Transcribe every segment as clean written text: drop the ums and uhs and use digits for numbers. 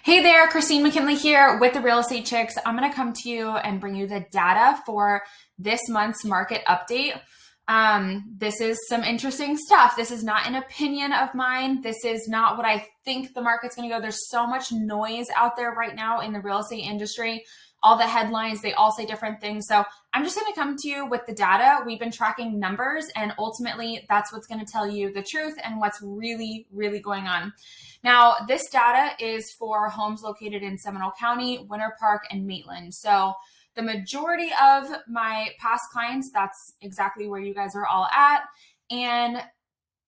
Hey there, Christine McKinley here with the Real Estate Chicks. I'm going to come to you and bring you the data for this month's market update. This is some interesting stuff. This is not an opinion of mine. This is not what I think the market's going to go. There's so much noise out there right now in the real estate industry. All the headlines, they all say different things. So I'm just going to come to you with the data. We've been tracking numbers, and ultimately that's what's going to tell you the truth and what's really, really going on. Now, this data is for homes located in Seminole County, Winter Park, and Maitland. So the majority of my past clients, that's exactly where you guys are all at. And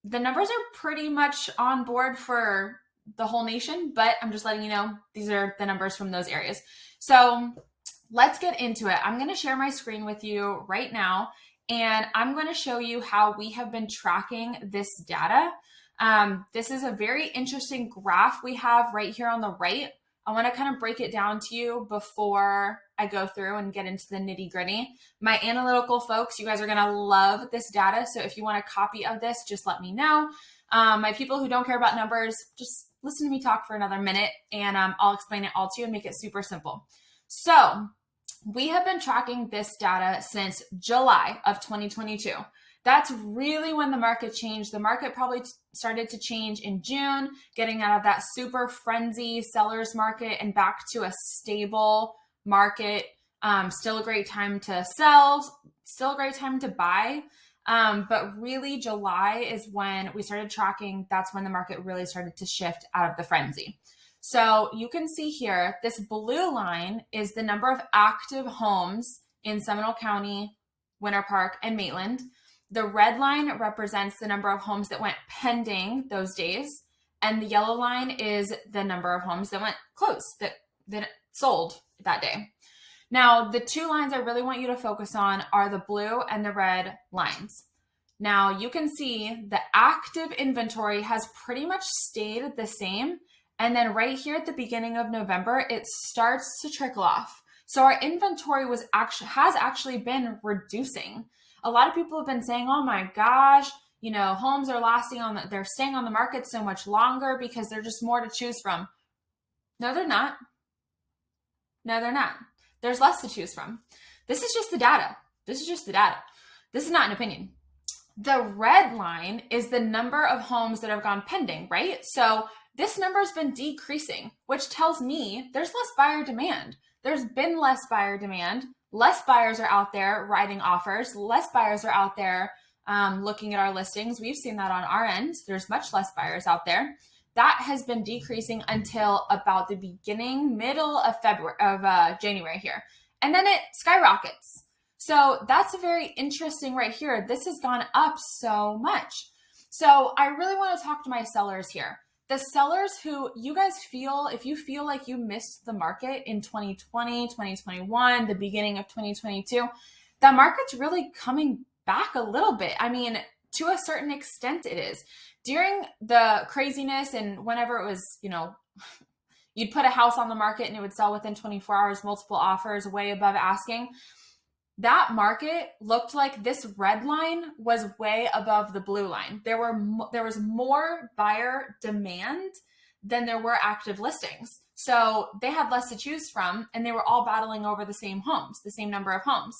the numbers are pretty much on board for the whole nation, but I'm just letting you know, these are the numbers from those areas. So let's get into it. I'm going to share my screen with you right now, and I'm going to show you how we have been tracking this data. This is a very interesting graph we have right here on the right. I want to kind of break it down to you before I go through and get into the nitty gritty. My analytical folks, you guys are going to love this data. So if you want a copy of this, just let me know. My people who don't care about numbers, just listen to me talk for another minute, and I'll explain it all to you and make it super simple. So we have been tracking this data since July of 2022. That's really when the market changed. The market probably started to change in June, getting out of that super frenzy seller's market and back to a stable market. Still a great time to sell, still a great time to buy. But really July is when we started tracking. That's when the market really started to shift out of the frenzy. So you can see here, this blue line is the number of active homes in Seminole County, Winter Park, and Maitland. The red line represents the number of homes that went pending those days. And the yellow line is the number of homes that went closed, that sold that day. Now, the two lines I really want you to focus on are the blue and the red lines. Now, you can see the active inventory has pretty much stayed the same. And then right here at the beginning of November, it starts to trickle off. So our inventory has actually been reducing. A lot of people have been saying, oh my gosh, homes are they're staying on the market so much longer because there's just more to choose from. No, they're not. No, they're not. There's less to choose from. This is just the data. This is not an opinion. The red line is the number of homes that have gone pending, right? So this number has been decreasing, which tells me there's less buyer demand. There's been less buyer demand. Less buyers are out there writing offers. Less buyers are out there looking at our listings. We've seen that on our end. There's much less buyers out there. That has been decreasing until about the middle of January here. And then it skyrockets. So that's very interesting right here. This has gone up so much. So I really want to talk to my sellers here. The sellers who you guys if you feel like you missed the market in 2020, 2021, the beginning of 2022, that market's really coming back a little bit. I mean, to a certain extent it is. During the craziness and whenever it was, you'd put a house on the market and it would sell within 24 hours, multiple offers, way above asking. That market looked like this red line was way above the blue line. There was more buyer demand than there were active listings. So they had less to choose from, and they were all battling over the same homes, the same number of homes.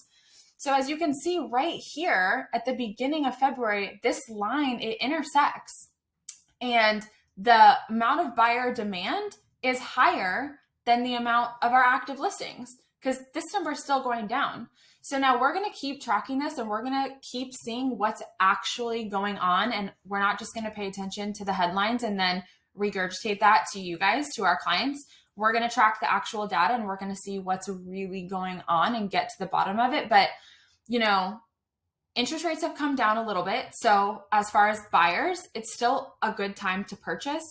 So as you can see right here at the beginning of February, this line, it intersects. And the amount of buyer demand is higher than the amount of our active listings because this number is still going down. So now we're going to keep tracking this and we're going to keep seeing what's actually going on. And we're not just going to pay attention to the headlines and then regurgitate that to you guys, to our clients. We're going to track the actual data and we're going to see what's really going on and get to the bottom of it. But, interest rates have come down a little bit. So as far as buyers, it's still a good time to purchase.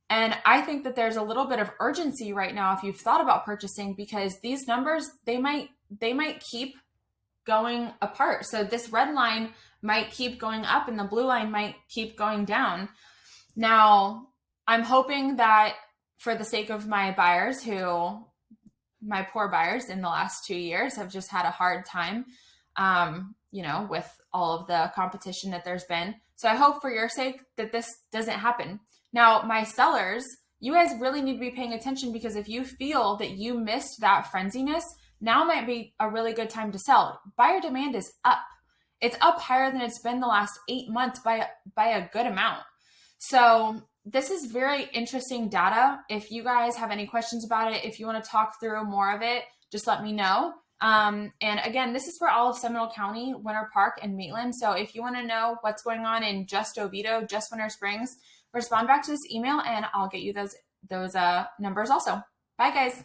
And I think that there's a little bit of urgency right now if you've thought about purchasing, because these numbers, they might keep going apart. So this red line might keep going up and the blue line might keep going down. Now, I'm hoping that for the sake of my buyers my poor buyers in the last 2 years have just had a hard time, with all of the competition that there's been. So I hope for your sake that this doesn't happen. Now, my sellers, you guys really need to be paying attention, because if you feel that you missed that frenziness, now might be a really good time to sell. Buyer demand is up. It's up higher than it's been the last 8 months by a good amount. So this is very interesting data. If you guys have any questions about it, if you want to talk through more of it, just let me know. And again, this is for all of Seminole County, Winter Park, and Maitland. So if you want to know what's going on in just Oviedo, just Winter Springs, respond back to this email and I'll get you those numbers also. Bye, guys.